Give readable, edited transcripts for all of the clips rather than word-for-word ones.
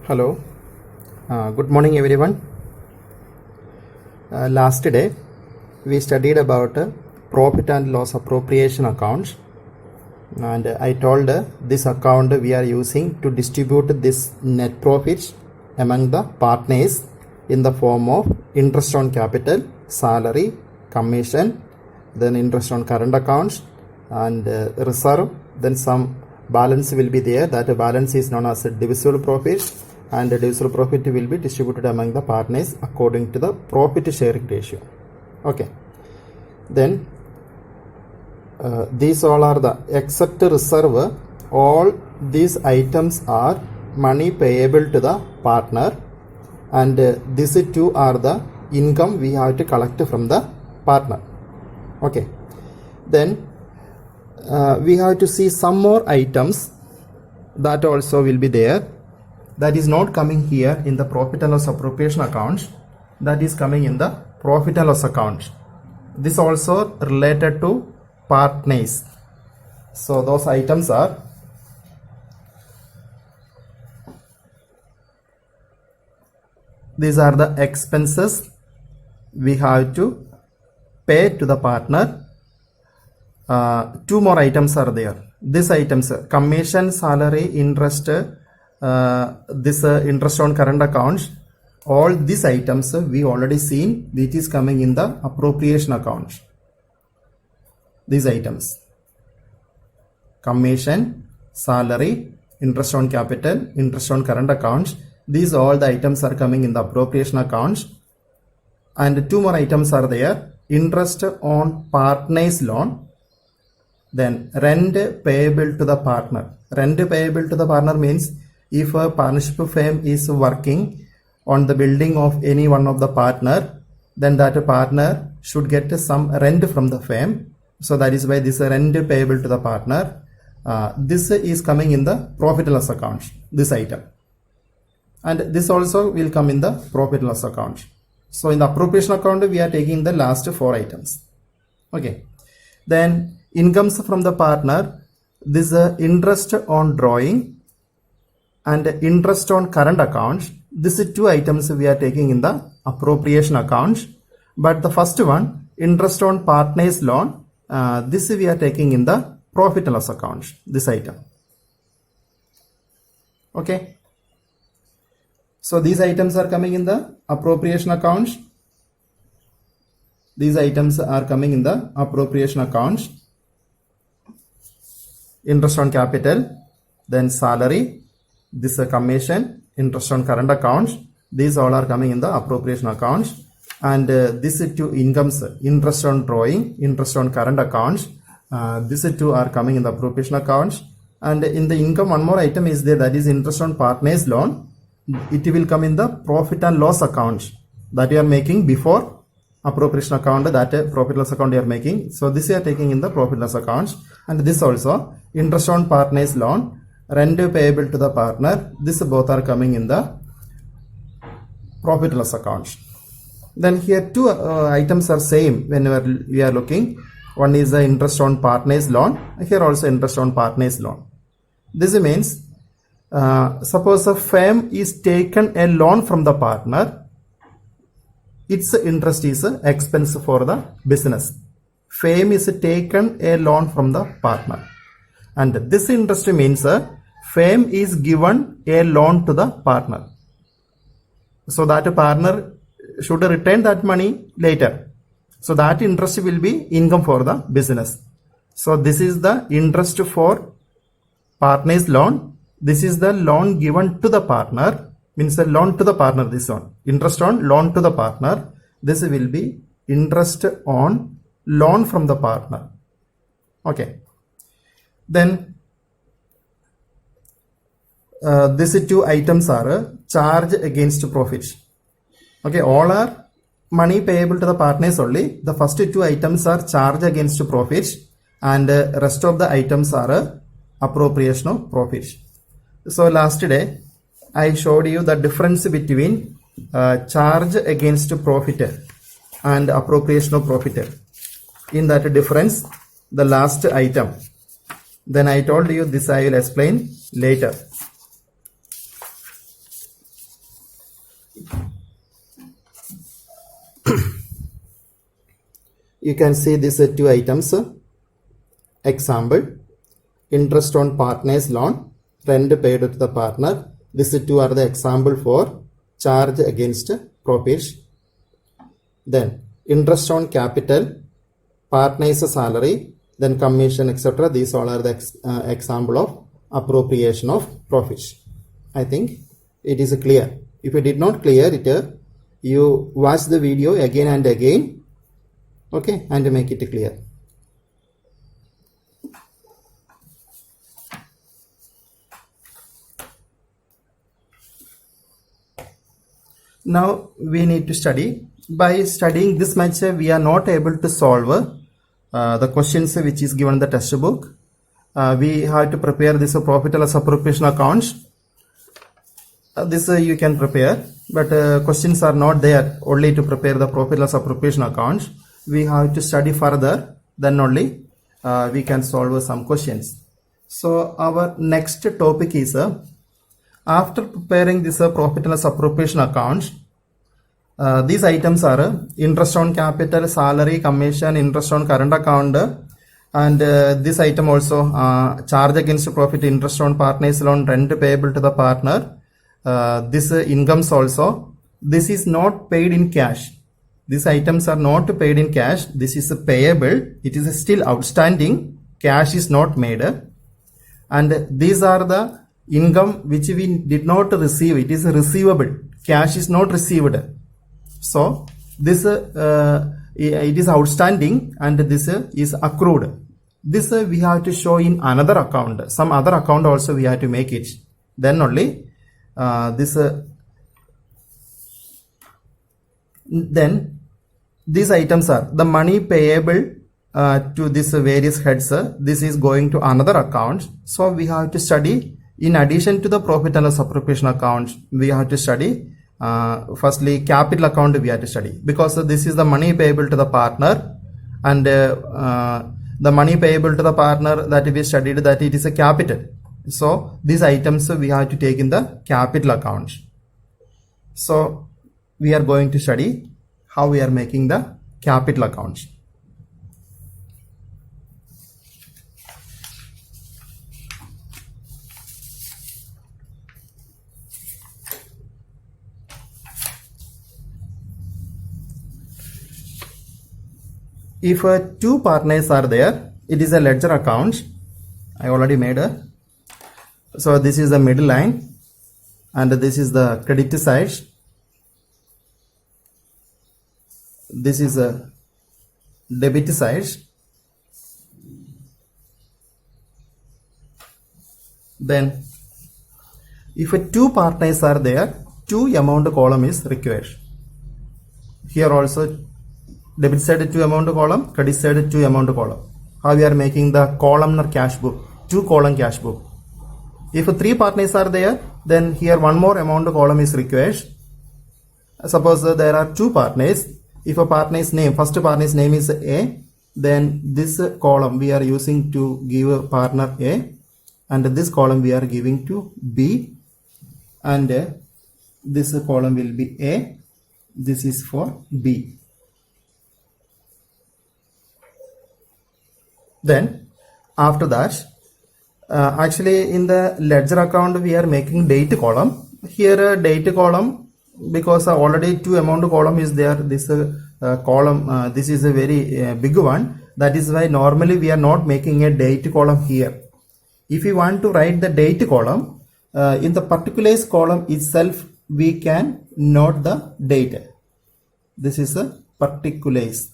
Hello, good morning everyone. Last day we studied about profit and loss appropriation accounts, and I told this account we are using to distribute this net profits among the partners in the form of interest on capital, salary, commission, then interest on current accounts and reserve, then some balance will be there. That balance is known as divisible profit, and the divisible profit will be distributed among the partners according to the profit sharing ratio. Okay, then these all are the except reserve, all these items are money payable to the partner, and these two are the income we have to collect from the partner. Okay, then we have to see some more items that also will be there, that is not coming here in the profit and loss appropriation accounts, that is coming in the profit and loss account. This also related to partners. So those items are these are the expenses we have to pay to the partner. Two more items are there. These items, commission, salary, interest, this interest on current accounts, all these items we already seen, which is coming in the appropriation account. These items, commission, salary, interest on capital, interest on current accounts, these all the items are coming in the appropriation accounts. And two more items are there, interest on partner's loan, then rent payable to the partner. Rent payable to the partner means if a partnership firm is working on the building of any one of the partner, then that partner should get some rent from the firm. So that is why this rent payable to the partner. This is coming in the profit and loss account, this item. And this also will come in the profit and loss account. So in the appropriation account, we are taking the last four items. Okay. Then incomes from the partner, this interest on drawing and interest on current accounts. These two items we are taking in the appropriation account. But the first one, interest on partner's loan, this we are taking in the profit and loss account, this item. Okay. So these items are coming in the appropriation account. These items are coming in the appropriation account. Interest on capital, then salary, this commission, interest on current accounts, these all are coming in the appropriation accounts. And these two incomes, interest on drawing, interest on current accounts, these two are coming in the appropriation accounts. And in the income, one more item is there, that is interest on partner's loan. It will come in the profit and loss account that you are making before appropriation account, that profit loss account you are making. So this you are taking in the profit loss account. And this also interest on partner's loan, rent payable to the partner, this both are coming in the profit loss account. Then here two items are same whenever we are looking. One is the interest on partner's loan, here also interest on partner's loan. This means suppose a firm is taken a loan from the partner, its interest is expense for the business. Firm is taken a loan from the partner, and this interest means firm is given a loan to the partner, so that partner should return that money later. So that interest will be income for the business. So this is the interest for partner's loan. This is the loan given to the partner, means the loan to the partner, this one. Interest on loan to the partner. This will be interest on loan from the partner. Okay. Then these two items are charge against profits. Okay, all are money payable to the partners only. The first two items are charge against profits, and rest of the items are appropriation of profits. So last day I showed you the difference between charge against profit and appropriation of profit. In that difference, the last item, then I told you this I will explain later. you can see these two items. Example, interest on partner's loan, rent paid to the partner. These two are the example for charge against profits. Then interest on capital, partner's salary, then commission, etc. These all are the example of appropriation of profits. I think it is clear. If you did not clear it, you watch the video again and again, okay, and make it clear. Now we need to study. By studying this much, we are not able to solve the questions which is given in the textbook. We have to prepare this profit and loss appropriation accounts. This you can prepare, but questions are not there only to prepare the profit and loss appropriation accounts. We have to study further, then only we can solve some questions. So our next topic is after preparing this profit and loss appropriation accounts, these items are interest on capital, salary, commission, interest on current account, and this item also charge against profit, interest on partner's loan, rent payable to the partner. This incomes also. This is not paid in cash. These items are not paid in cash. This is payable. It is still outstanding. Cash is not made. And these are the income which we did not receive. It is receivable. Cash is not received. So this it is outstanding and this is accrued. This we have to show in another account. Some other account also we have to make it. Then only then these items are the money payable to this various heads. This is going to another account. So we have to study in addition to the profit and loss appropriation account. We have to study firstly capital account. We have to study because this is the money payable to the partner, and the money payable to the partner that we studied, that it is a capital. So these items we have to take in the capital account. So we are going to study how we are making the capital account. If two partners are there, it is a ledger account. I already made a. So this is the middle line and this is the credit side. This is a debit side. Then if two partners are there, two amount column is required. Here also debit side 2 amount column, credit side 2 amount column. How we are making the columnar cash book, 2 column cash book. If 3 partners are there, then here one more amount column is required. Suppose there are 2 partners. If a partner's name, first partner's name is A, then this column we are using to give a partner A, and this column we are giving to B, and this column will be A. This is for B. Then after that, actually in the ledger account we are making date column. Here date column, because already 2 amount column is there. This column, this is a very big one. That is why normally we are not making a date column here. If you want to write the date column, in the particulars column itself we can note the date. This is a particulars.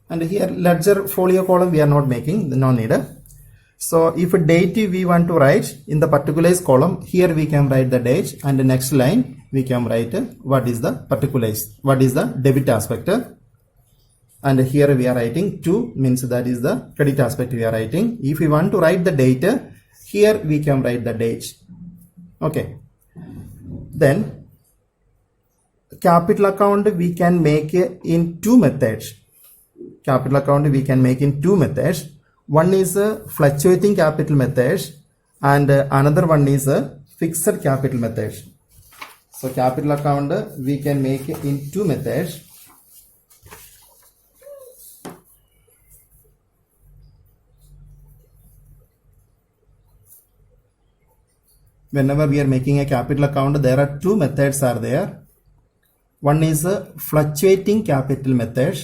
And here ledger folio column we are not making, no need. So if a date we want to write in the particulars column, here we can write the date, and the next line we can write what is the particulars, what is the debit aspect. And here we are writing 2, means that is the credit aspect we are writing. If we want to write the date, here we can write the date. Okay. Then capital account we can make in 2 methods. Capital account we can make in 2 methods. One is a fluctuating capital method and another one is a fixed capital method. So capital account we can make in two methods. Whenever we are making a capital account, there are two methods are there. One is a fluctuating capital method.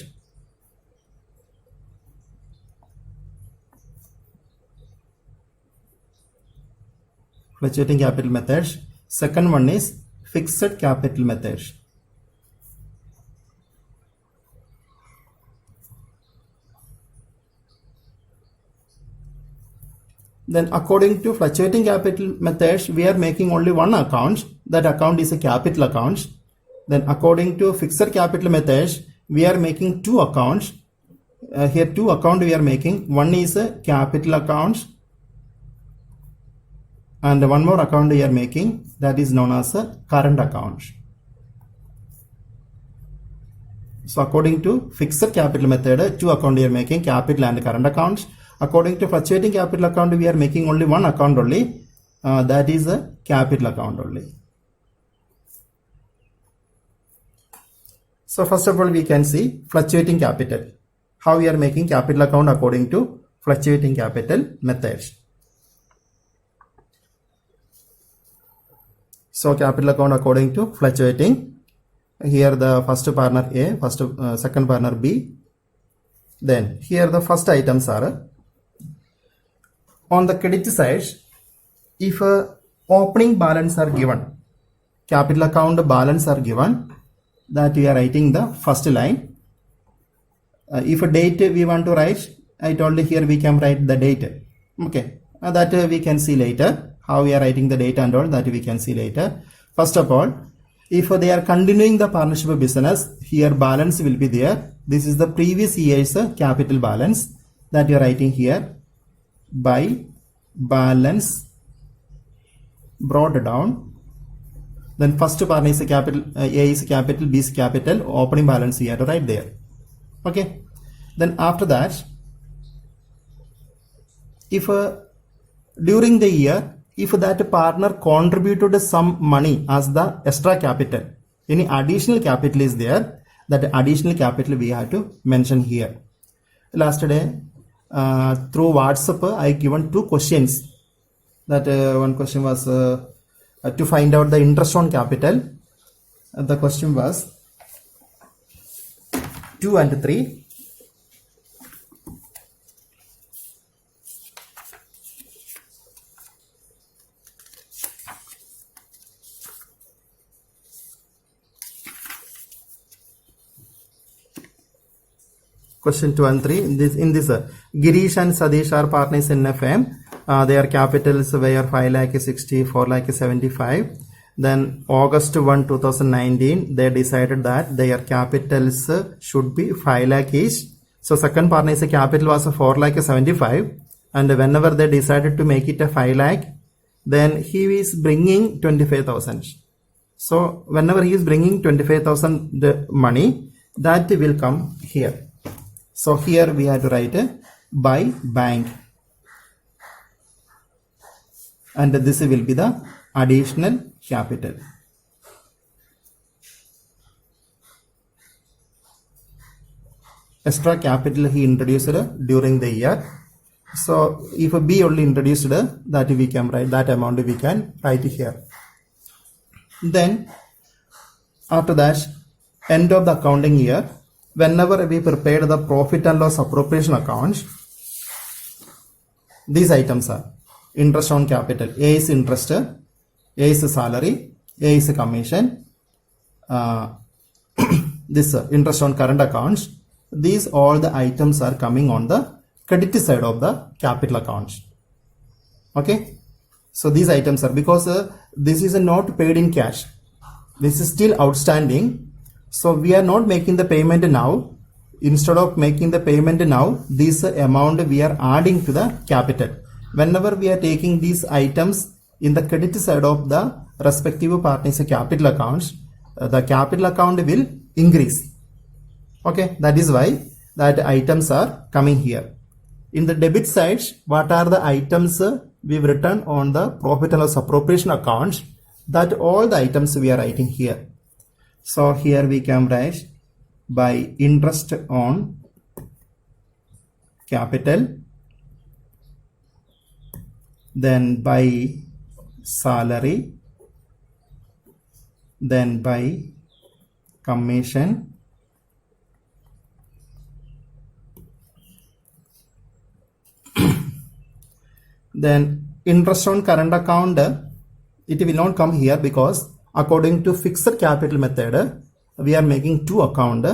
Fluctuating capital method. Second one is fixed capital method. Then according to fluctuating capital methods, we are making only one account. That account is a capital account. Then according to fixed capital methods, we are making two accounts. Here two account we are making. One is a capital account and one more account we are making, that is known as a current account. So according to fixed capital method, two account we are making, capital and current accounts. According to fluctuating capital account, we are making only one account only, that is a capital account only. So first of all, we can see fluctuating capital. How we are making capital account according to fluctuating capital methods. So capital account according to fluctuating. Here the first partner A, second partner B. Then here the first items are on the credit side. If opening balance are given, capital account balance are given, that we are writing the first line. If a date we want to write, I told you here we can write the date. Okay, that we can see later. How we are writing the date and all, that we can see later. First of all, if they are continuing the partnership business, here balance will be there. This is the previous year's capital balance that you are writing here by balance brought down. Then first partner is a capital, A is capital, B is capital, opening balance you have to write there. Okay. Then after that, if during the year, if that partner contributed some money as the extra capital, any additional capital is there, that additional capital we have to mention here. Last day, through WhatsApp, I given two questions. That one question was to find out the interest on capital. The question was 2 and 3. Question 2 and 3. In this, Girish and Sadish are partners in FM. Their capitals were 5,60,000, 4,75,000. Then August 1, 2019, they decided that their capitals should be 5 lakh each. So second partner's capital was 4,75,000, and whenever they decided to make it a 5 lakh, then he is bringing 25,000. So whenever he is bringing 25,000 money, that will come here. So here we have to write by bank, and this will be the additional capital. Extra capital he introduced during the year. So if a B only introduced, that we can write, that amount we can write here. Then after that, end of the accounting year, whenever we prepared the profit and loss appropriation accounts, these items are interest on capital. A is interest, A is salary, A is commission, this interest on current accounts. These all the items are coming on the credit side of the capital accounts. Okay, so these items are, because this is not paid in cash, this is still outstanding. So we are not making the payment now. Instead of making the payment now, this amount we are adding to the capital. Whenever we are taking these items in the credit side of the respective partners' capital accounts, the capital account will increase. Okay, that is why that items are coming here. In the debit side, what are the items we've written on the profit and loss appropriation accounts? that all the items we are writing here. So here we can write by interest on capital, then by salary, then by commission, then interest on current account, it will not come here because according to fixed capital method, we are making two account,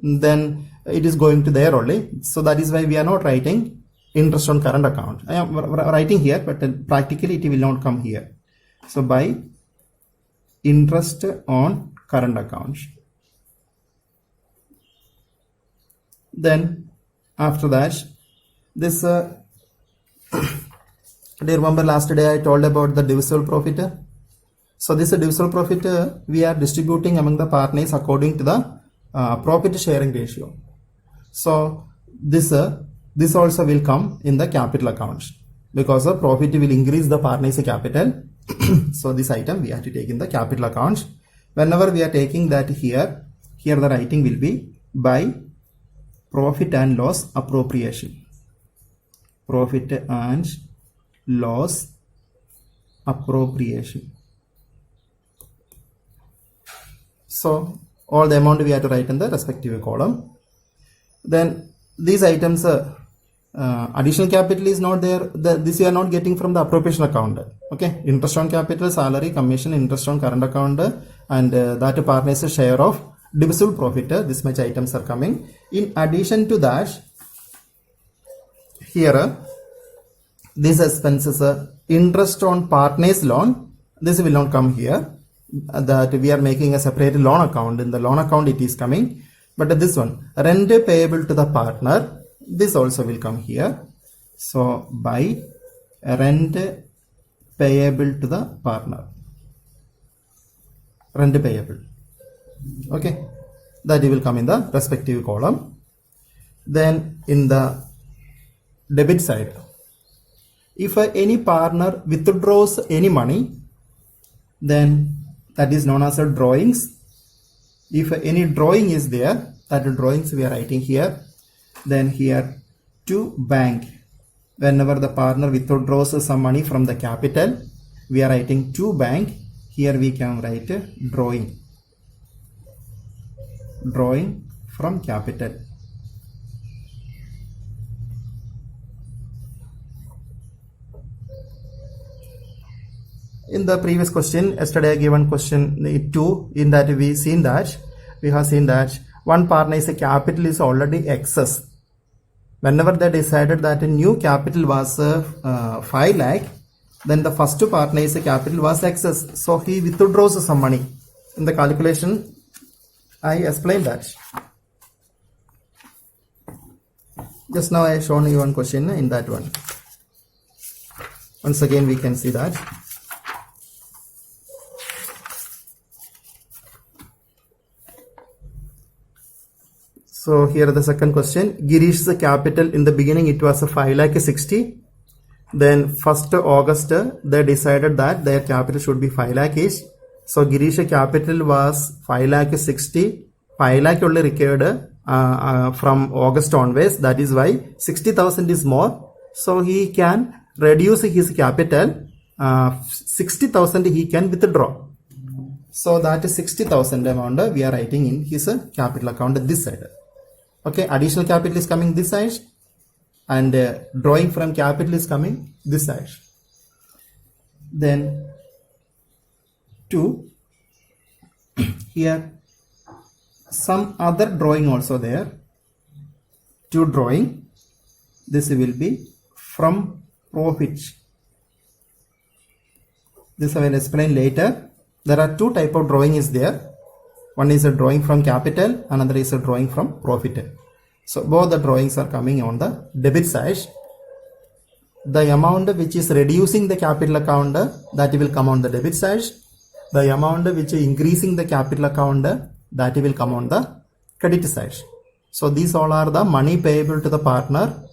then it is going to there only. So that is why we are not writing interest on current account. I am writing here, but practically it will not come here. So by interest on current account. Then after that, this do you remember last day I told about the divisible profit? So this divisible profit we are distributing among the partners according to the profit sharing ratio. So this also will come in the capital account because the profit will increase the partners capital. So this item we have to take in the capital account. Whenever we are taking that here the writing will be by profit and loss appropriation. Profit and loss appropriation. So all the amount we have to write in the respective column. Then these items, additional capital is not there. This we are not getting from the appropriation account. Okay, interest on capital, salary, commission, interest on current account, and that partner's share of divisible profit. This much items are coming. In addition to that, here these expenses, interest on partner's loan, this will not come here. That we are making a separate loan account. In the loan account it is coming, but this one, rent payable to the partner, this also will come here. So by rent payable to the partner, rent payable, okay, that will come in the respective column. Then in the debit side, if any partner withdraws any money, then that is known as a drawings. If any drawing is there, that drawings we are writing here. Then here to bank, whenever the partner withdraws some money from the capital, we are writing to bank. Here we can write drawing from capital. In the previous question, yesterday I given question 2, in that we have seen that one partner's capital is already excess. Whenever they decided that a new capital was 5 lakh, then the first partner's capital was excess. So he withdraws some money. In the calculation, I explained that. Just now I have shown you one question in that one. Once again we can see that. So here the second question, Girish's capital in the beginning it was 5,60,000. Then 1st August they decided that their capital should be 5 lakh each. So Girish's capital was 5,60,000. 5 lakh only required from August onwards. That is why 60,000 is more. So he can reduce his capital. 60,000 he can withdraw. So that is 60,000 amount we are writing in his capital account this side. Okay, additional capital is coming this side, and drawing from capital is coming this side. Then 2, here some other drawing also there. 2 drawing, this will be from profit. This I will explain later. There are 2 type of drawing is there. One is a drawing from capital, another is a drawing from profit. So both the drawings are coming on the debit side. The amount which is reducing the capital account, that will come on the debit side. The amount which is increasing the capital account, that will come on the credit side. So these all are the money payable to the partner.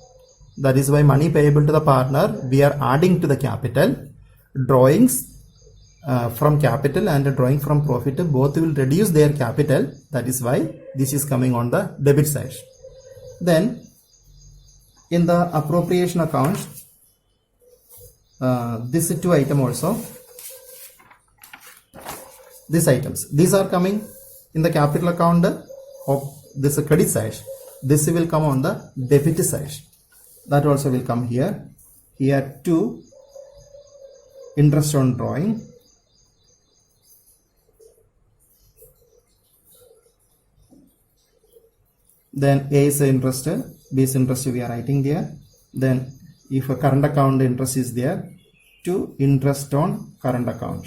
That is why money payable to the partner we are adding to the capital. Drawings from capital and drawing from profit, both will reduce their capital. That is why this is coming on the debit side. Then in the appropriation account, this two item also, these items, these are coming in the capital account of this credit side. This will come on the debit side. That also will come here. Here too, interest on drawing. Then A is the interest, B is interest we are writing there. Then if a current account interest is there, to interest on current account.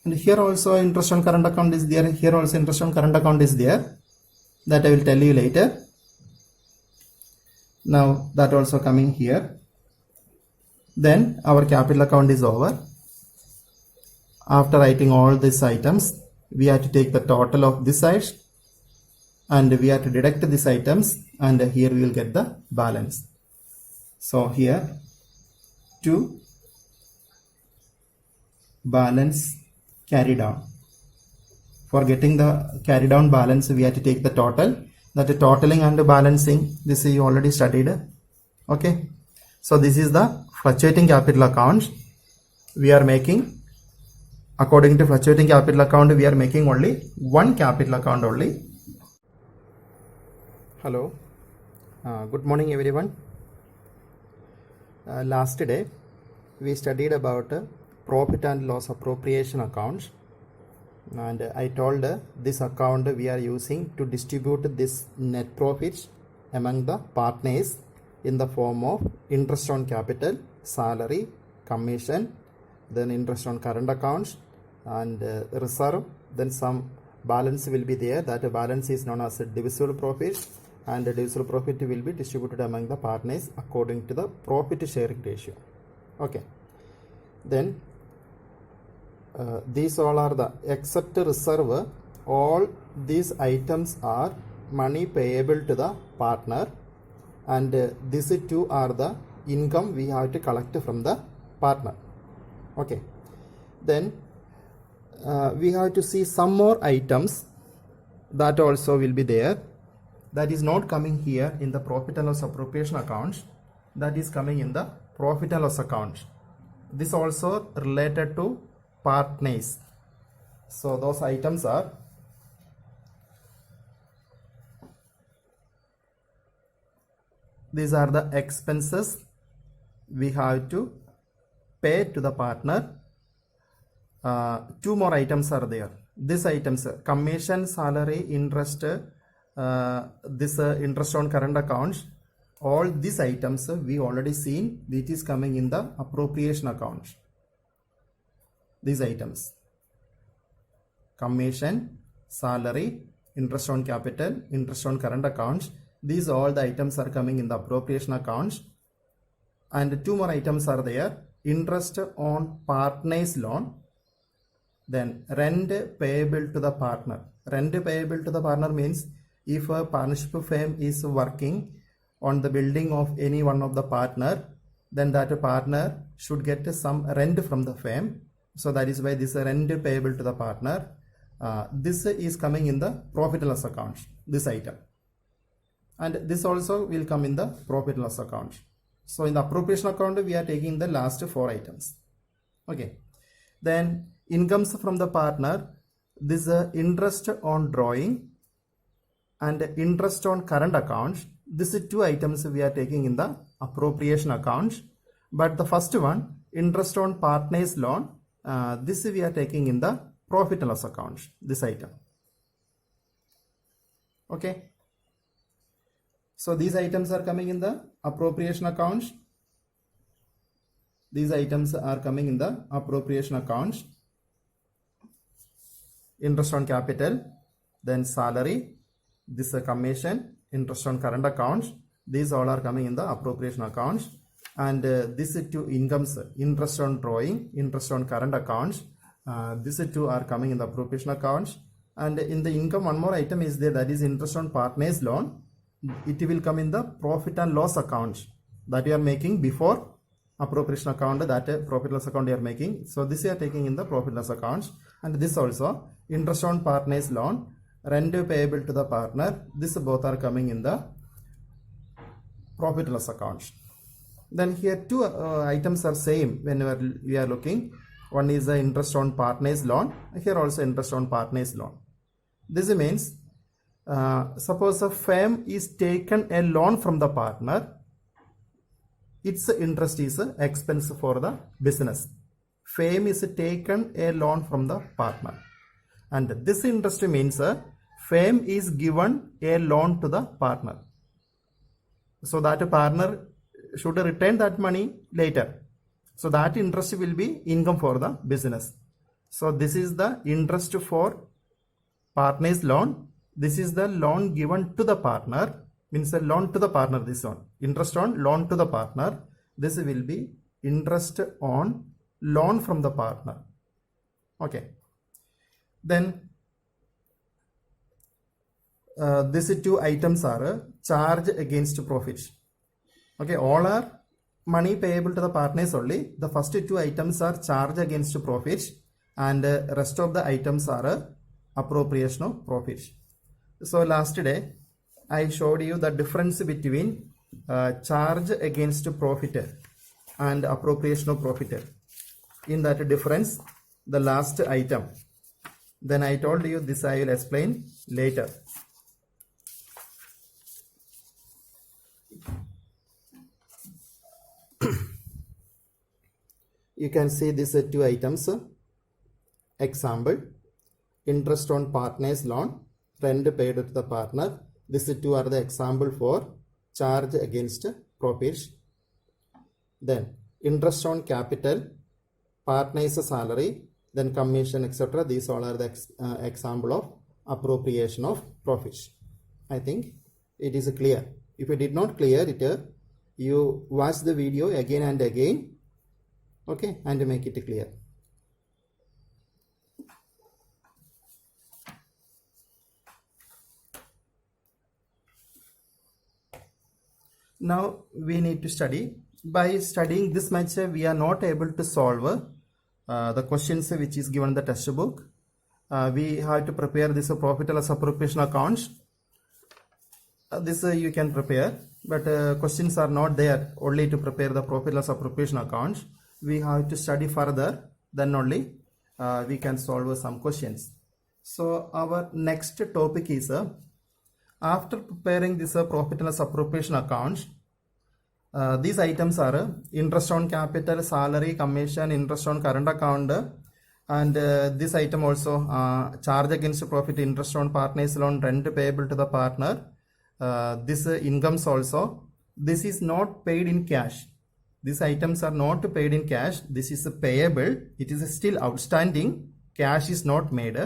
And here also interest on current account is there. Here also interest on current account is there. That I will tell you later. Now that also coming here. Then our capital account is over. After writing all these items, we have to take the total of this side and we have to deduct these items, and here we will get the balance. So here to balance carry down. For getting the carry down balance, we have to take the total. That totaling and balancing, this you already studied. Okay. So this is the fluctuating capital account. We are making, according to fluctuating capital account, we are making only one capital account only. Hello. Good morning everyone. Last day we studied about profit and loss appropriation accounts, and I told this account we are using to distribute this net profits among the partners in the form of interest on capital, salary, commission, then interest on current accounts and reserve. Then some balance will be there. That balance is known as divisible profit, and the divisible profit will be distributed among the partners according to the profit sharing ratio. Okay. Then these all are the, except reserve, all these items are money payable to the partner, and these two are the income we have to collect from the partner. Okay. Then we have to see some more items that also will be there. That is not coming here in the profit and loss appropriation account. That is coming in the profit and loss account. This also related to partners. So those items are these are the expenses we have to pay to the partner. Two more items are there. These items, commission, salary, interest, this interest on current accounts, all these items we already seen. It is coming in the appropriation account. These items, commission, salary, interest on capital, interest on current accounts, these all the items are coming in the appropriation accounts. And two more items are there. Interest on partner's loan, then rent payable to the partner. Rent payable to the partner means if a partnership firm is working on the building of any one of the partner, then that partner should get some rent from the firm. So that is why this rent payable to the partner. This is coming in the profit and loss account, this item. And this also will come in the profit and loss account. So in the appropriation account, we are taking the last four items. Okay. Then incomes from the partner, this interest on drawing and interest on current accounts. These two items we are taking in the appropriation account. But the first one, interest on partner's loan, this we are taking in the profit and loss account, this item. Okay. So these items are coming in the appropriation account. These items are coming in the appropriation account. Interest on capital, then salary, this commission, interest on current accounts. These all are coming in the appropriation accounts. And these two incomes, interest on drawing, interest on current accounts, these two are coming in the appropriation accounts. And in the income, one more item is there, that is interest on partner's loan. it will come in the profit and loss account that you are making before appropriation account, that profit loss account you are making. So this you are taking in the profit loss account, and this also interest on partner's loan, rent payable to the partner, this both are coming in the profit loss account. Then here two items are same whenever we are looking. One is the interest on partner's loan, here also interest on partner's loan. This means suppose a firm is taken a loan from the partner, its interest is expense for the business. Firm is taken a loan from the partner, and this interest means firm is given a loan to the partner, so that partner should return that money later. So that interest will be income for the business. So this is the interest for partner's loan. This is the loan given to the partner, means a loan to the partner, this one. Interest on loan to the partner. This will be interest on loan from the partner. Okay. Then these two items are charge against profit. Okay, all are money payable to the partners only. The first two items are charge against profit, and rest of the items are appropriation of profit. So last day I showed you the difference between charge against profit and appropriation of profit. In that difference, the last item, then I told you this I will explain later. You can see these two items. Example, interest on partner's loan, rent paid to the partner. These two are the example for charge against profit. Then interest on capital, partner's salary, then commission, etc. These all are the example of appropriation of profit. I think it is clear. If you did not clear it, you watch the video again and again, okay, and make it clear. Now we need to study. By studying this much, we are not able to solve the questions which is given in the textbook. We have to prepare this profit and loss appropriation accounts. This you can prepare, but questions are not there only to prepare the profit and loss appropriation accounts. We have to study further, then only we can solve some questions. So our next topic is after preparing this profit and loss appropriation accounts, these items are interest on capital, salary, commission, interest on current account, and this item also charge against profit, interest on partner's loan, rent payable to the partner. This incomes also, this is not paid in cash. These items are not paid in cash. This is payable. It is still outstanding. Cash is not made.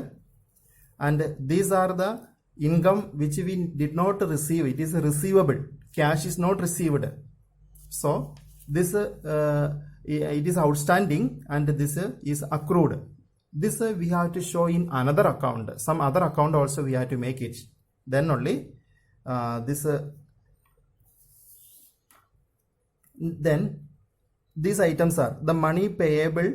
And these are the income which we did not receive. It is receivable. Cash is not received. So this it is outstanding, and this is accrued. This we have to show in another account. Some other account also we have to make it. Then only then these items are the money payable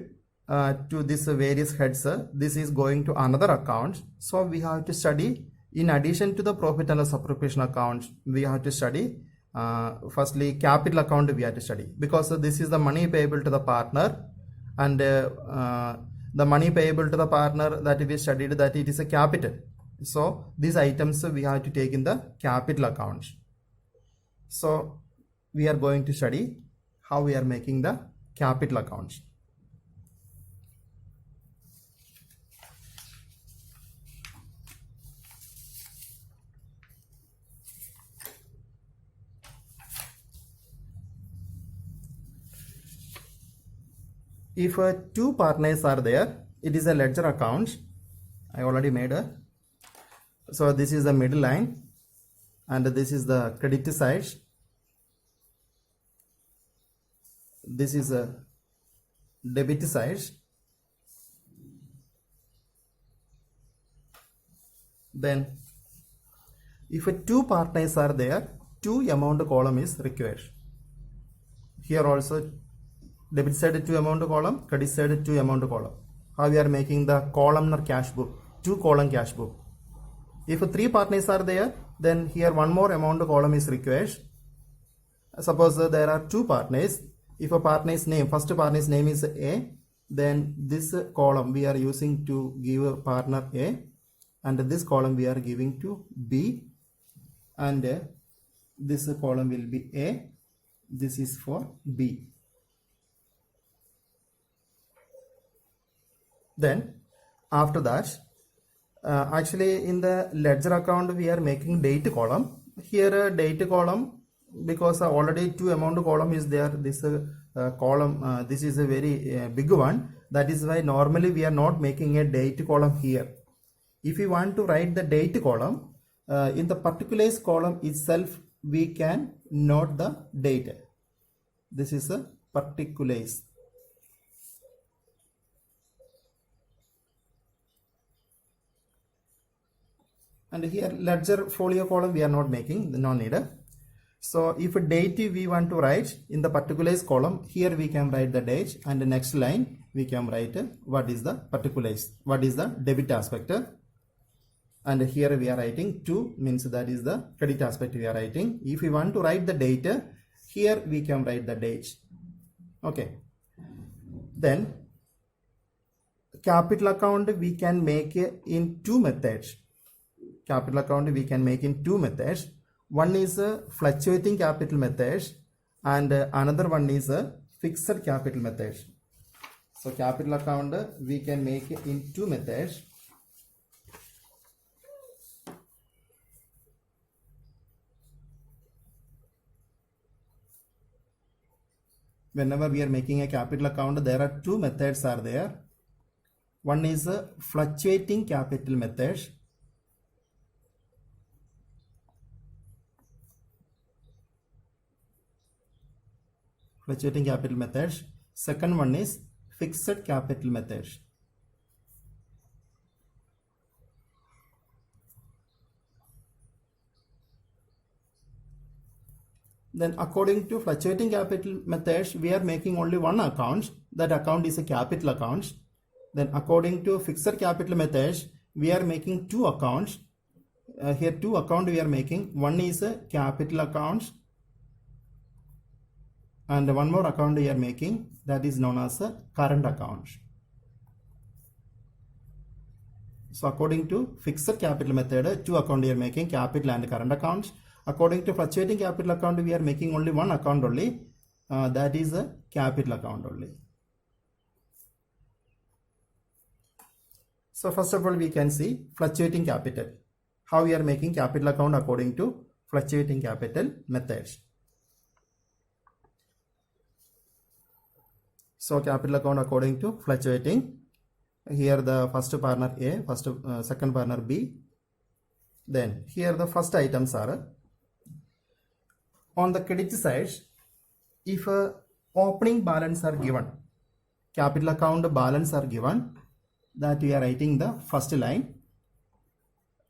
to these various heads. This is going to another account. So we have to study, in addition to the profit and loss appropriation account, we have to study firstly capital account we have to study, because this is the money payable to the partner, and the money payable to the partner that we studied, that it is a capital. So these items we have to take in the capital account. So we are going to study how we are making the capital account. If two partners are there, it is a ledger account. I already made a. So this is the middle line, and this is the credit side. This is a debit side. Then If two partners are there, two amount column is required. Here also debit side 2 amount column, credit side 2 amount column. How we are making the columnar cash book, 2 column cash book. If three partners are there, then here one more amount column is required. Suppose there are two partners. If a partner's name, first partner's name is A, then this column we are using to give a partner A, and this column we are giving to B, and this column will be A, this is for B. Then after that, actually in the ledger account we are making date column. Here date column, because already two amount column is there, this column, this is a very big one. That is why normally we are not making a date column here. If we want to write the date column, in the particulars column itself we can note the date. This is a particulars. And here ledger folio column we are not making, no need. So if a date we want to write in the particulars column, here we can write the date, and the next line we can write what is the particulars, what is the debit aspect, and here we are writing 2, means that is the credit aspect we are writing. If we want to write the date, here we can write the date. Okay. Then capital account we can make in two methods. Capital account we can make in two methods. One is a fluctuating capital method, and another one is a fixed capital method. So capital account we can make in two methods. Whenever we are making a capital account, there are two methods are there. One is a fluctuating capital method. Fluctuating capital method. Second one is fixed capital method. Then according to fluctuating capital methods, we are making only one account. That account is a capital account. Then according to fixed capital methods, we are making two accounts. Here two account we are making. One is a capital account, and one more account we are making, that is known as a current account. So according to fixed capital method, two account we are making, capital and current accounts. According to fluctuating capital account, we are making only one account only, that is a capital account only. So first of all we can see fluctuating capital, how we are making capital account according to fluctuating capital methods. So capital account according to fluctuating, here the first partner A, second partner B. Then here the first items are on the credit side. If opening balance are given, capital account balance are given, that we are writing the first line.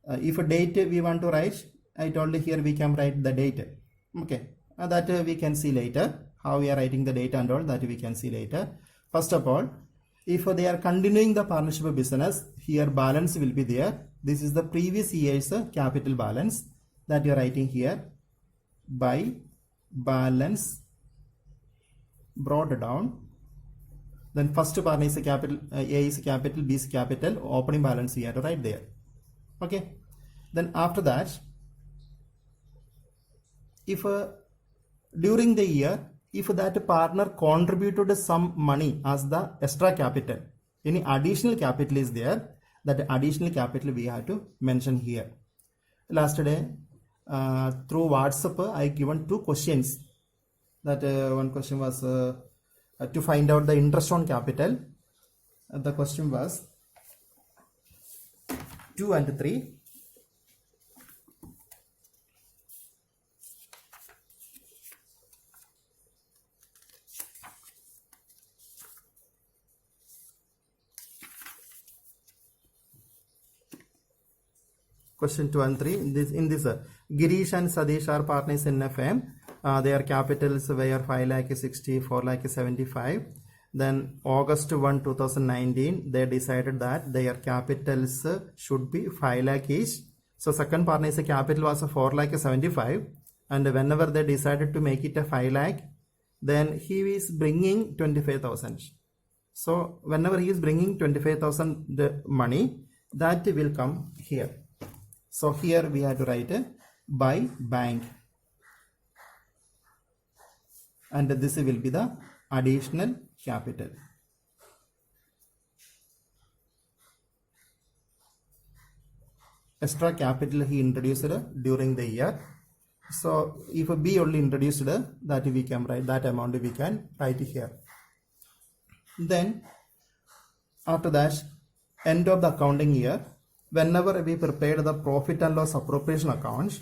If a date we want to write, I told you here we can write the date. Okay, that we can see later. How we are writing the date and all, that we can see later. First of all, if they are continuing the partnership business, here balance will be there. This is the previous year's capital balance that you are writing here by balance brought down. Then first partner is a capital, A is capital, B is capital, opening balance we have to write there. Okay. Then after that, if during the year, if that partner contributed some money as the extra capital, any additional capital is there, that additional capital we have to mention here. Last day through WhatsApp I given two questions. That one question was to find out the interest on capital. The question was 2 and 3. Question 2 and 3. In this, Girish and Sadish are partners in a firm. Their capitals were 5 lakh 60, 4 lakh 75. Then August 1, 2019, they decided that their capitals should be 5 lakh each. So second partner's capital was 4 lakh 75, and whenever they decided to make it a 5 lakh, then he is bringing 25,000. So whenever he is bringing 25,000 money, that will come here. So here we have to write by bank, and this will be the additional capital. Extra capital he introduced during the year. So if B only introduced, that we can write that amount, we can write here. Then after that, end of the accounting year, whenever we prepared the profit and loss appropriation accounts,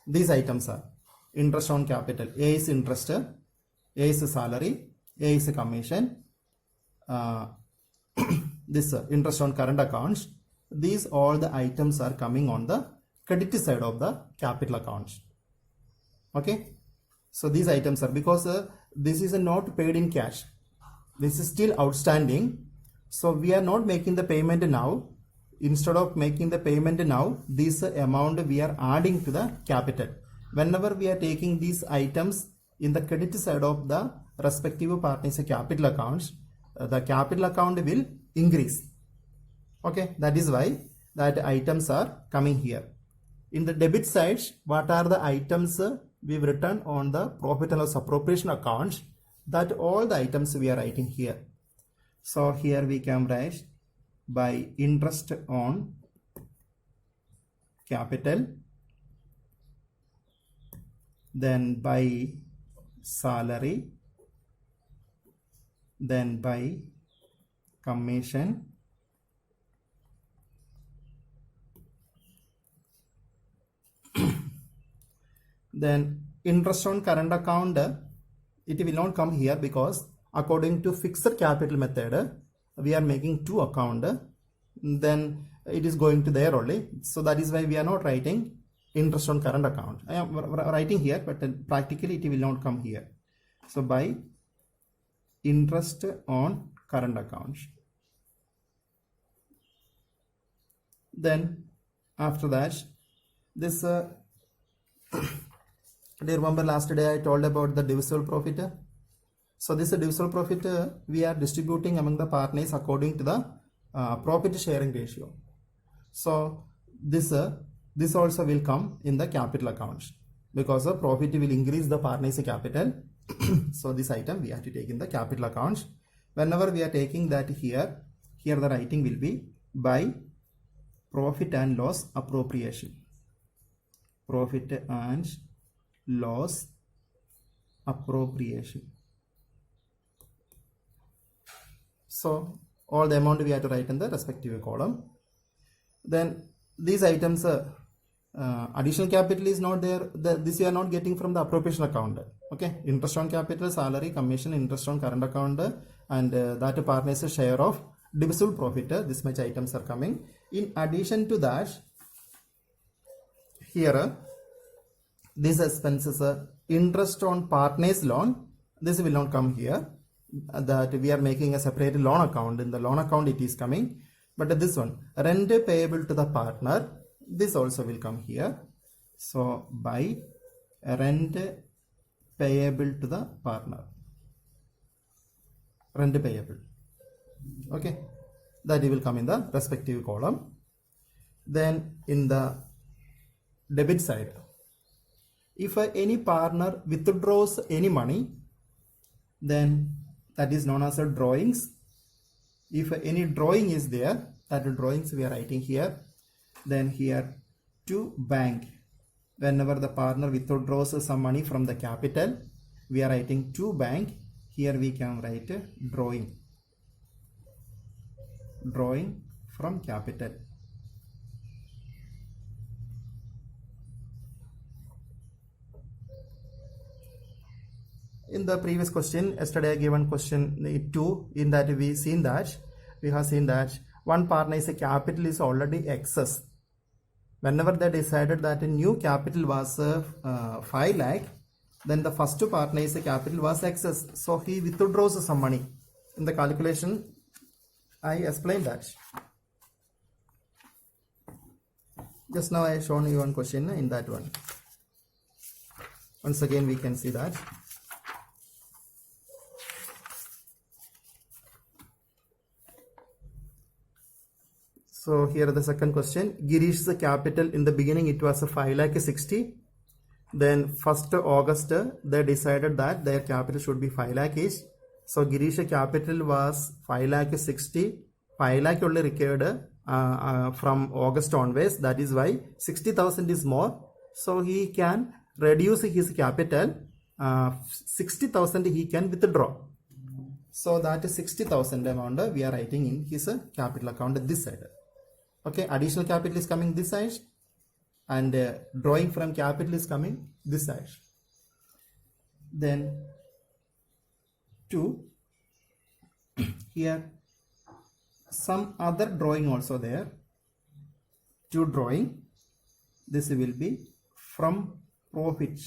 these items are interest on capital. A is interest, A is salary, A is commission, this interest on current accounts. These all the items are coming on the credit side of the capital accounts. Okay, so these items are, because this is not paid in cash, this is still outstanding, so we are not making the payment now. Instead of making the payment now, this amount we are adding to the capital. Whenever we are taking these items in the credit side of the respective partners capital accounts, the capital account will increase. Okay, that is why that items are coming here. In the debit side, what are the items we've written on the profit and loss appropriation accounts? That all the items we are writing here. So here we can write by interest on capital, then by salary, then by commission, then interest on current account, it will not come here because according to fixed capital method, we are making two account, then it is going to there only. So that is why we are not writing interest on current account. I am writing here, but practically it will not come here. So by interest on current account. Then after that, this do you remember last day I told about the divisible profit? So this divisible profit we are distributing among the partners according to the profit sharing ratio. So this also will come in the capital accounts because the profit will increase the partners capital. So this item we have to take in the capital accounts. Whenever we are taking that here the writing will be by profit and loss appropriation. Profit and loss appropriation. So all the amount we have to write in the respective column. Then these items, additional capital is not there. This we are not getting from the appropriation account. Okay, interest on capital, salary, commission, interest on current account, and that partner's share of divisible profit. This much items are coming. In addition to that, here these expenses, interest on partner's loan, this will not come here. That we are making a separate loan account. In the loan account it is coming, but this one, rent payable to the partner, this also will come here. So by rent payable to the partner, rent payable, okay, that will come in the respective column. Then in the debit side, if any partner withdraws any money, then that is known as a drawings. If any drawing is there, that drawings we are writing here. Then here to bank, whenever the partner withdraws some money from the capital, we are writing to bank. Here we can write drawing, drawing from capital. In the previous question, yesterday I given question 2, in that we have seen that one partner is a capital is already excess. Whenever they decided that a new capital was 5 lakh, then the first partner is a capital was excess. So he withdraws some money. In the calculation, I explained that. Just now I have shown you one question in that one. Once again we can see that. So here the second question. Girish's capital in the beginning it was a 5,60,000. Then 1st August they decided that their capital should be 5 lakh each. So Girish's capital was 5,60,000. 5 lakh only required from August onwards. That is why 60,000 is more. So he can reduce his capital. 60,000 he can withdraw. So that is 60,000 amount we are writing in his capital account this side. Okay, additional capital is coming this side and drawing from capital is coming this side. Then 2 here some other drawing also there. 2 drawing, this will be from profit.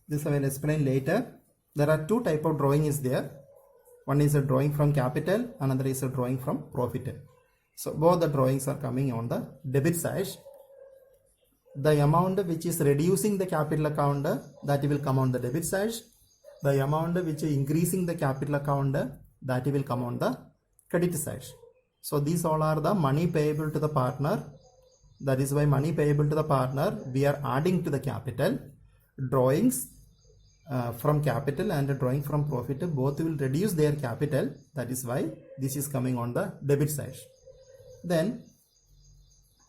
This I will explain later. There are 2 type of drawing is there. One is a drawing from capital, another is a drawing from profit. So both the drawings are coming on the debit side. The amount which is reducing the capital account, that will come on the debit side. The amount which is increasing the capital account, that will come on the credit side. So these all are the money payable to the partner. That is why money payable to the partner we are adding to the capital. Drawings from capital and drawing from profit both will reduce their capital. That is why this is coming on the debit side. Then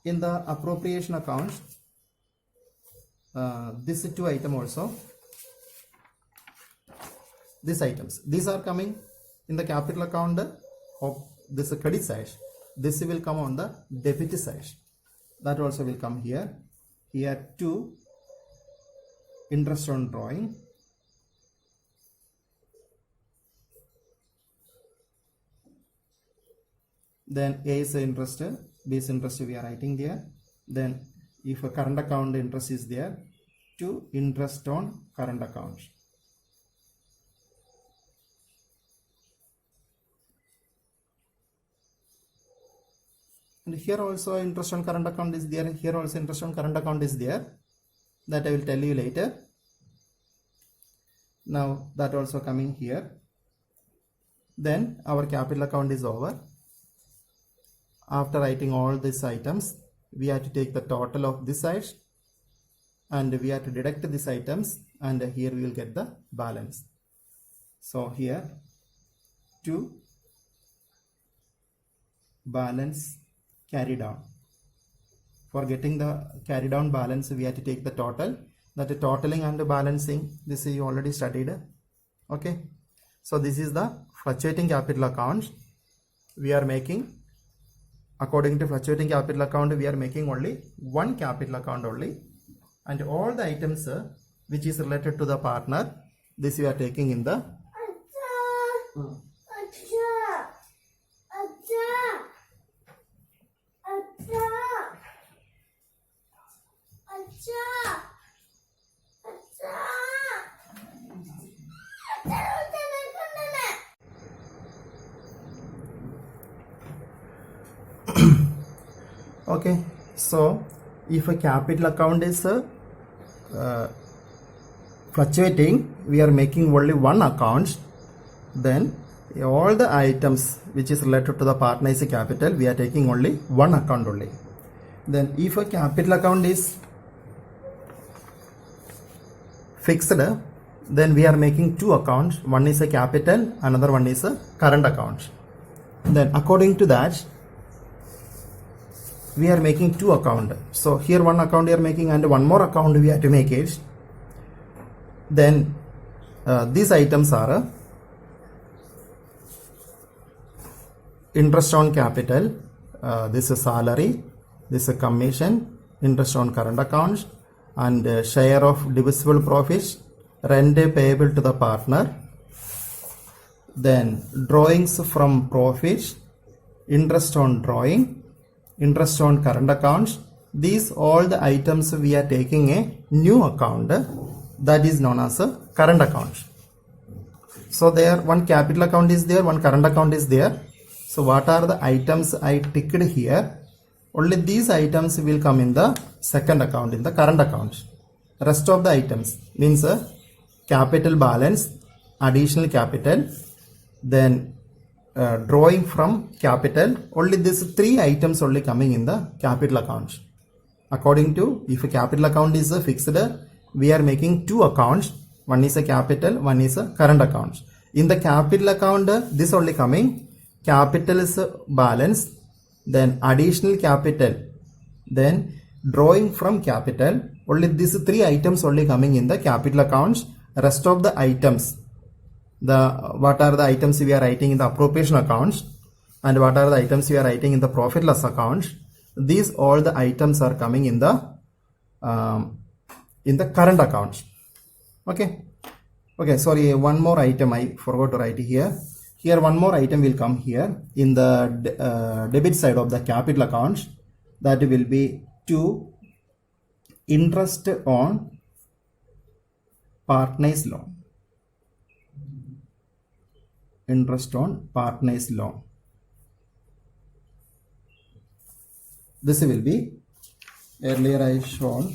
in the appropriation account, this 2 item also, these items, these are coming in the capital account of this credit side. This will come on the debit side. That also will come here. Here 2 interest on drawing. Then A is the interest, B is interest we are writing there. Then if a current account interest is there, 2 interest on current account. And here also interest on current account is there. Here also interest on current account is there. That I will tell you later. Now that also coming here. Then our capital account is over. After writing all these items, we have to take the total of this side and we have to deduct these items, and here we will get the balance. So here 2 balance carry down. For getting the carry down balance, we have to take the total. That the totaling and the balancing, this you already studied. Okay, so this is the fluctuating capital account we are making. According to fluctuating capital account, we are making only one capital account only, and all the items which is related to the partner, this we are taking in the okay. So if a capital account is fluctuating, we are making only one account, then all the items which is related to the partner is a capital, we are taking only one account only. Then if a capital account is fixed, then we are making two accounts. One is a capital, another one is a current account. Then according to that, we are making two account. So here one account we are making and one more account we have to make it. Then these items are interest on capital, this is salary, this is commission, interest on current accounts, and share of divisible profits, rent payable to the partner, then drawings from profits, interest on drawing, interest on current accounts. These all the items we are taking a new account that is known as a current account. So there one capital account is there, one current account is there. So what are the items I ticked here? Only these items will come in the second account, in the current account. Rest of the items means capital balance, additional capital, then drawing from capital. Only these three items only coming in the capital account. According to, if a capital account is fixed, we are making two accounts. One is a capital, one is a current account. In the capital account, this only coming capital is balance, then additional capital, then drawing from capital. Only these three items only coming in the capital accounts. Rest of the items, what are the items we are writing in the appropriation accounts and what are the items we are writing in the profit loss accounts. These all the items are coming in the current accounts. Okay, sorry, one more item I forgot to write here. Here one more item will come here in the debit side of the capital accounts. That will be to interest on partners loan. Interest on partners loan. This will be, earlier I shown,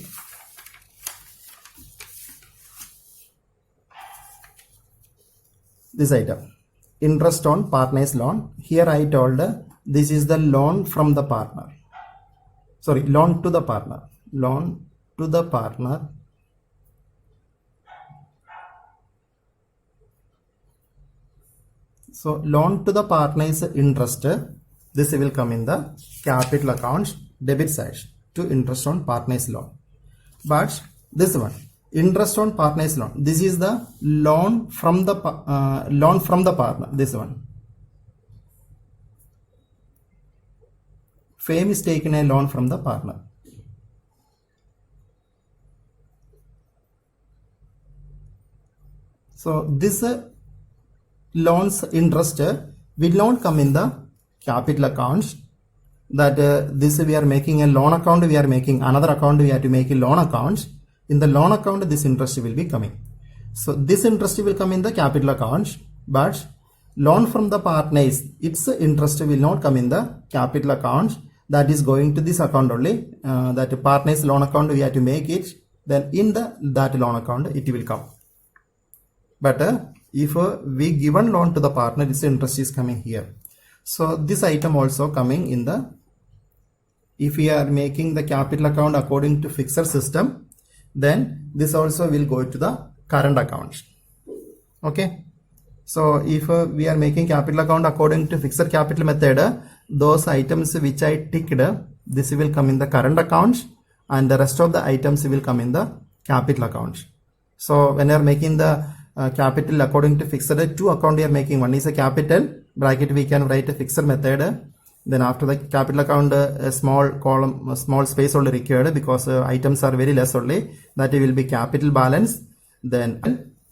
this item, interest on partners loan. Here I told this is the loan from the partner. Sorry, loan to the partner. Loan to the partner. So loan to the partner is interest. This will come in the capital accounts debit side to interest on partners loan. But this one, interest on partners loan, this is the loan from the partner. This one, FAME is taken a loan from the partner. So this loans interest will not come in the capital accounts. That this we are making a loan account, we are making another account, we have to make a loan account. In the loan account, this interest will be coming. So this interest will come in the capital accounts, but loan from the partners, its interest will not come in the capital accounts. That is going to this account only. That partners loan account, we have to make it. Then in that loan account, it will come. But if we given loan to the partner, this interest is coming here. So this item also coming in the, if we are making the capital account according to fixed system, then this also will go to the current account. Okay. So if we are making capital account according to fixed capital method, those items which I ticked, this will come in the current account and the rest of the items will come in the capital account. So when you are making the capital according to fixed, two account we are making. One is a capital bracket, we can write a fixed method. Then after the capital account, a small column, a small space only required because items are very less only. That will be capital balance, then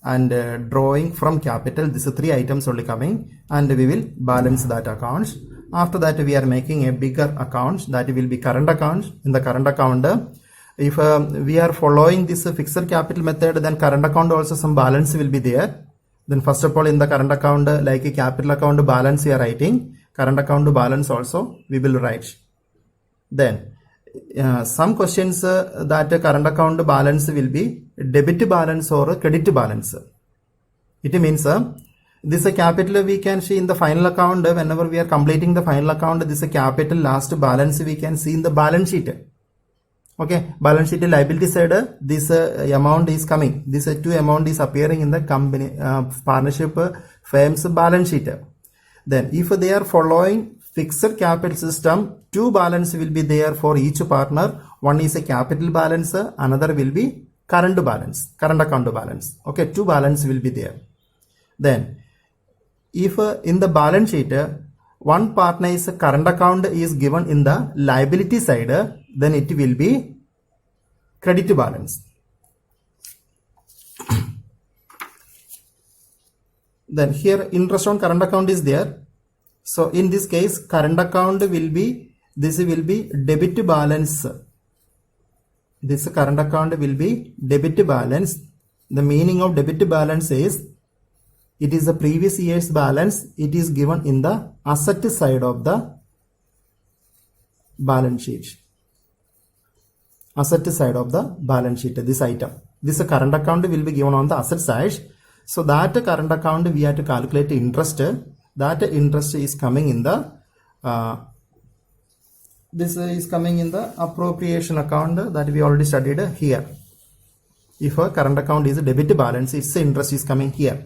and drawing from capital. These are three items only coming, and we will balance that account. After that, we are making a bigger account, that will be current account. In the current account, if we are following this fixed capital method, then current account also some balance will be there. Then first of all, in the current account, like a capital account balance we are writing, current account balance also we will write. Then some questions that current account balance will be debit balance or credit balance. It means this capital we can see in the final account. Whenever we are completing the final account, this capital last balance we can see in the balance sheet. Okay, balance sheet liability side, this amount is coming. This two amount is appearing in the company partnership firm's balance sheet. Then if they are following fixed capital system, two balance will be there for each partner. One is a capital balance, another will be current balance, current account balance. Okay, two balance will be there. Then if in the balance sheet, one partner is current account is given in the liability side, then it will be credit balance. Then here interest on current account is there. So in this case, current account will be, this will be debit balance. This current account will be debit balance. The meaning of debit balance is, it is the previous year's balance. It is given in the asset side of the balance sheet. Asset side of the balance sheet, this item. This current account will be given on the asset side. So that current account we have to calculate interest. That interest is coming in the this is coming in the appropriation account that we already studied here. If a current account is a debit balance, its interest is coming here.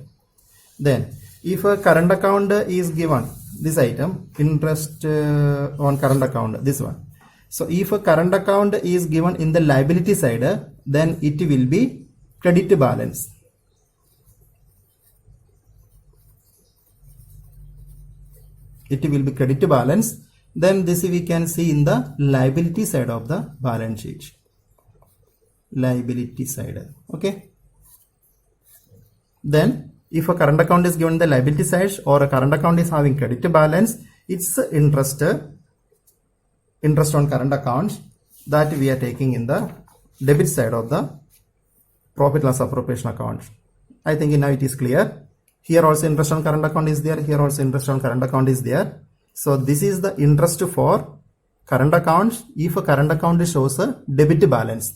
Then if a current account is given, this item, interest on current account, this one. So if a current account is given in the liability side, then it will be credit balance. It will be credit balance. Then this we can see in the liability side of the balance sheet. Liability side. Okay. Then if a current account is given the liability side, or a current account is having credit balance, its interest on current accounts that we are taking in the debit side of the profit loss appropriation account. I think now it is clear. Here also interest on current account is there. Here also interest on current account is there. So this is the interest for current accounts if a current account shows a debit balance.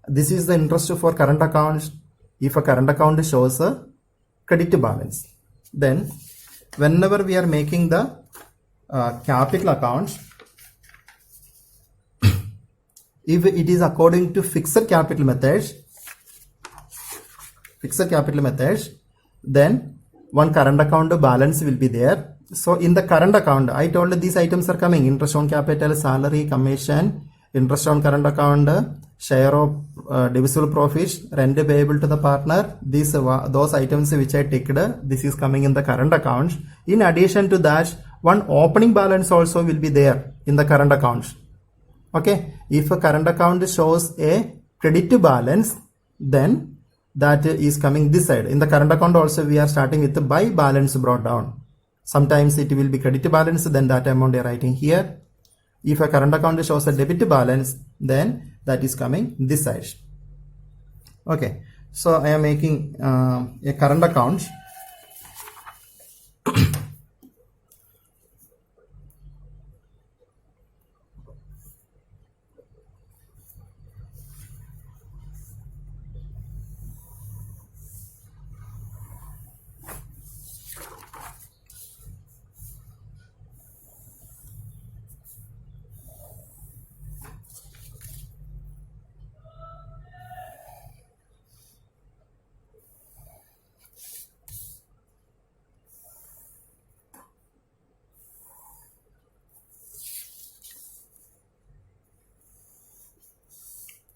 This is the interest for current accounts if a current account shows a credit balance. Then whenever we are making the capital accounts, if it is according to fixed capital methods, then one current account balance will be there. So in the current account, I told these items are coming: interest on capital, salary, commission, interest on current account, share of divisible profits, rent payable to the partner. These those items which I ticked, this is coming in the current account. In addition to that, one opening balance also will be there in the current account. Okay, if a current account shows a credit balance, then that is coming this side. In the current account also we are starting with the by balance brought down. Sometimes it will be credit balance, then that amount they are writing here. If a current account shows a debit balance, then that is coming this side. Okay, so I am making a current account.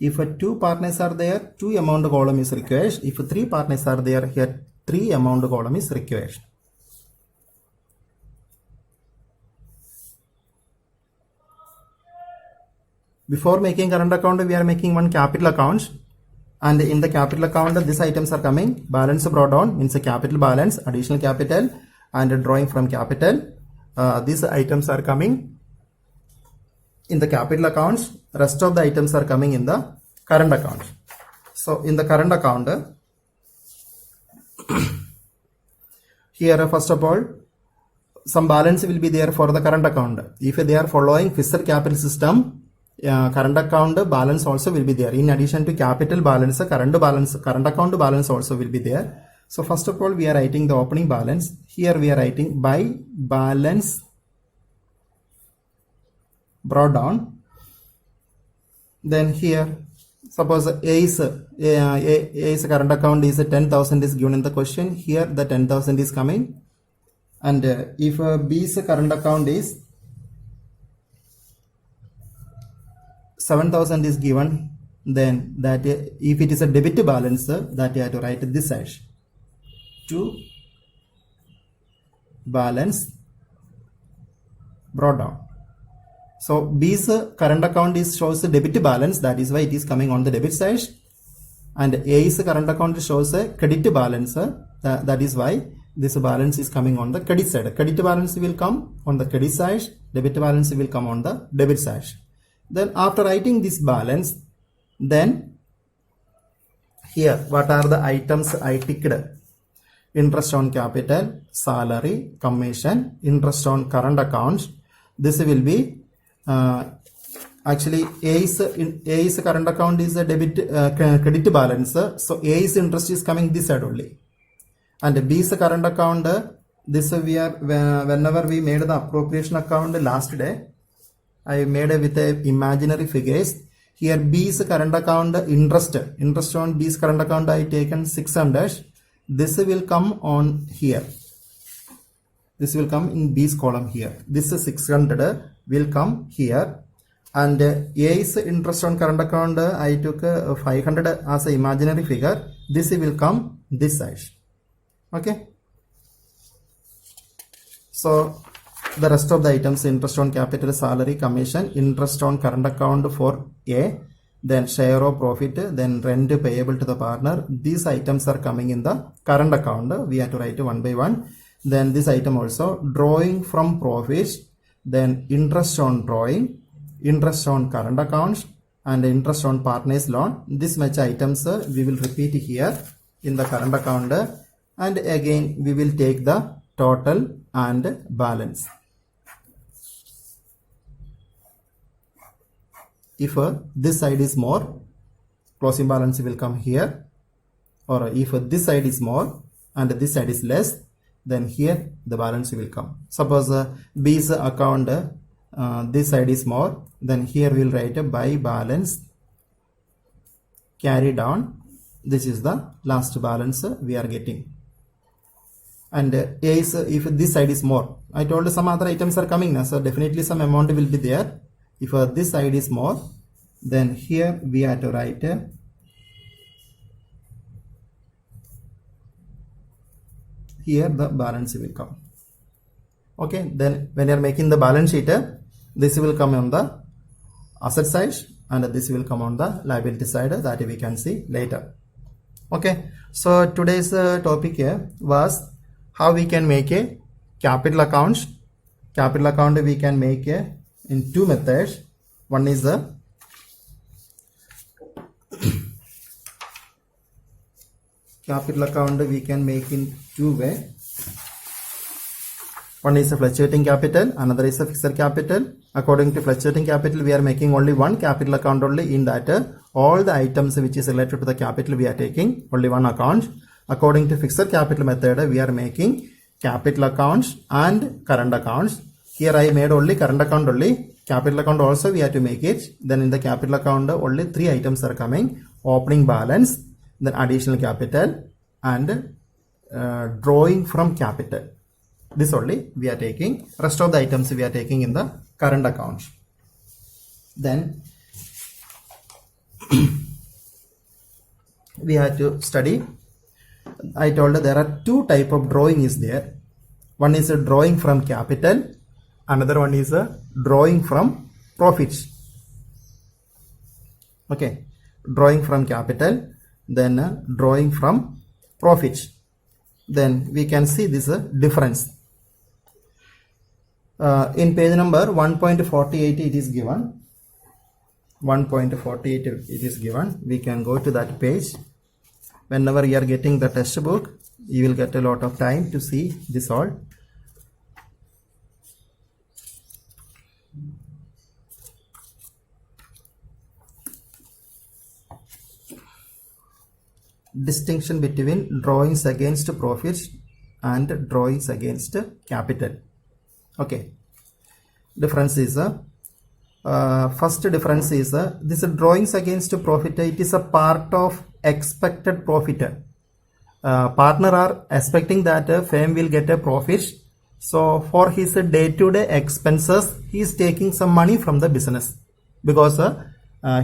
If two partners are there, 2 amount column is required. If 3 partners are there, here 3 amount column is required. Before making current account, we are making one capital account, and in the capital account, these items are coming. Balance brought down means a capital balance, additional capital, and drawing from capital. These items are coming in the capital accounts. Rest of the items are coming in the current account. So in the current account, here first of all, some balance will be there for the current account. If they are following fixed capital system, current account balance also will be there. In addition to capital balance, current account balance also will be there. So first of all, we are writing the opening balance. Here we are writing by balance brought down. Then here, suppose A's current account is 10,000 is given in the question. Here the 10,000 is coming, and if B's current account is 7,000 is given, then that if it is a debit balance, that you have to write this side to balance brought down. So B's current account shows a debit balance, that is why it is coming on the debit side, and A's current account shows a credit balance, that is why this balance is coming on the credit side. Credit balance will come on the credit side, debit balance will come on the debit side. Then after writing this balance, then here what are the items I ticked? Interest on capital, salary, commission, interest on current accounts. This will be actually A's current account is a debit credit balance, so A's interest is coming this side only, and B's current account, this we are whenever we made the appropriation account last day, I made it with a imaginary figures. Here B's current account interest on B's current account I taken 600. This will come on here. This will come in B's column here. This is 600 will come here, and A's interest on current account I took 500 as an imaginary figure. This will come this side. Okay. So the rest of the items, interest on capital, salary, commission, interest on current account for A, then share of profit, then rent payable to the partner. These items are coming in the current account. We have to write one by one. Then this item also, drawing from profits, then interest on drawing, interest on current accounts, and interest on partner's loan. This much items we will repeat here in the current account, and again we will take the total and balance. If this side is more, closing balance will come here, or if this side is more and this side is less, then here the balance will come. Suppose B's account this side is more, then here we'll write by balance carry down. This is the last balance we are getting. And A's, if this side is more, I told some other items are coming now, so definitely some amount will be there. If this side is more, then here we have to write here the balance will come. Okay, then when you are making the balance sheet, this will come on the asset side and this will come on the liability side, that we can see later. Okay, so today's topic here was how we can make a capital account. Capital account we can make in two methods. One is the capital account we can make in two ways. One is a fluctuating capital, another is a fixed capital. According to fluctuating capital, we are making only one capital account only. In that, all the items which is related to the capital we are taking only one account. According to fixed capital method, we are making capital accounts and current accounts. Here I made only current account only. Capital account also we have to make it. Then in the capital account only three items are coming: opening balance, then additional capital, and drawing from capital. This only we are taking. Rest of the items we are taking in the current account. Then we have to study. I told there are two type of drawing is there. One is a drawing from capital, another one is a drawing from profits. Okay, drawing from capital, then drawing from profits. Then we can see this difference. In page number 1.48 it is given. 1.48 it is given. We can go to that page. Whenever you are getting the textbook, you will get a lot of time to see this all. Distinction between drawings against profits and drawings against capital. Okay, difference is first difference is this drawings against profit. It is a part of expected profit. Partner are expecting that firm will get a profit, so for his day-to-day expenses he is taking some money from the business, because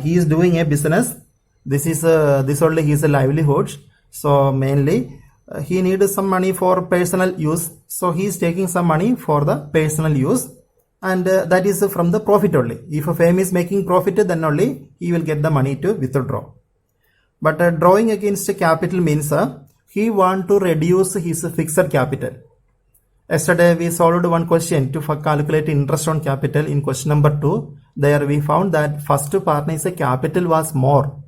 he is doing a business. This is this only his livelihood, so mainly he needs some money for personal use, so he is taking some money for the personal use, and that is from the profit only. If a firm is making profit, then only he will get the money to withdraw. But drawing against capital means he want to reduce his fixed capital. Yesterday we solved one question to calculate interest on capital in question number 2. There we found that first partner's capital was more,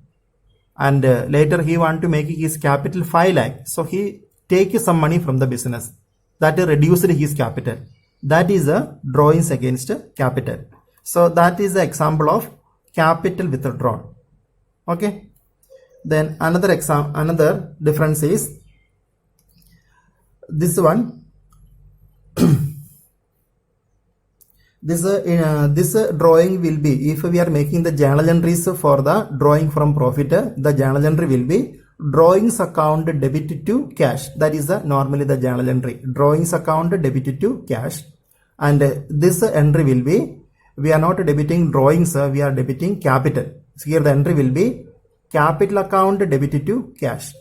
and later he want to make his capital 5 lakh. So he take some money from the business. That reduced his capital. That is a drawings against capital. So that is the example of capital withdrawn. Okay. Then another difference is this one. This drawing will be, if we are making the journal entries for the drawing from profit, the journal entry will be drawings account debited to cash. That is normally the journal entry. Drawings account debited to cash. And this entry will be, we are not debiting drawings, we are debiting capital. So here the entry will be capital account debited to cash.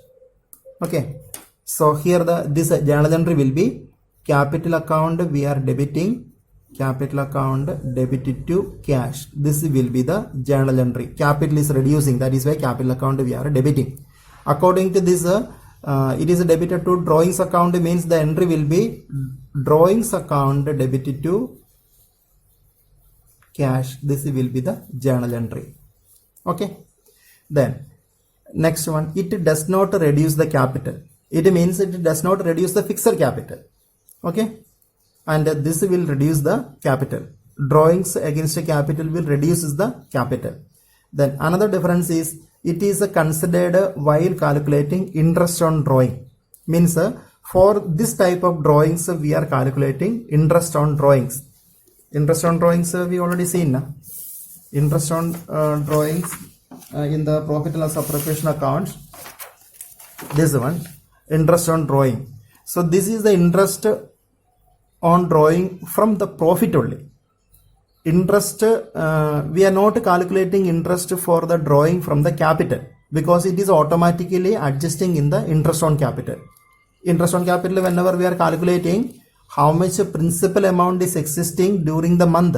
Okay. So here this journal entry will be capital account we are debiting, capital account debited to cash. This will be the journal entry. Capital is reducing, that is why capital account we are debiting. According to this, it is debited to drawings account, means the entry will be drawings account debited to cash. This will be the journal entry. Okay. Then next one, it does not reduce the capital. It means it does not reduce the fixed capital. Okay. And this will reduce the capital. Drawings against capital will reduce the capital. Then another difference is, it is considered while calculating interest on drawing. Means for this type of drawings we are calculating interest on drawings. Interest on drawings we already seen. Interest on drawings in the profit and loss appropriation account. This one, interest on drawing. So this is the interest on drawing from the profit only. Interest, we are not calculating interest for the drawing from the capital, because it is automatically adjusting in the interest on capital. Interest on capital, whenever we are calculating how much principal amount is existing during the month,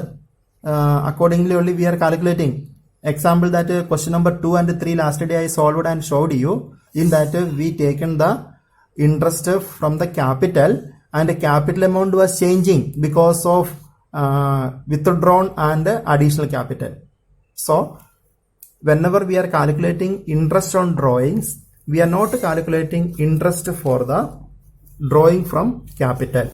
accordingly only we are calculating. Example that question number 2 and 3 last day I solved and showed you. In that we taken the interest from the capital, and the capital amount was changing because of withdrawn and additional capital. So whenever we are calculating interest on drawings, we are not calculating interest for the drawing from capital.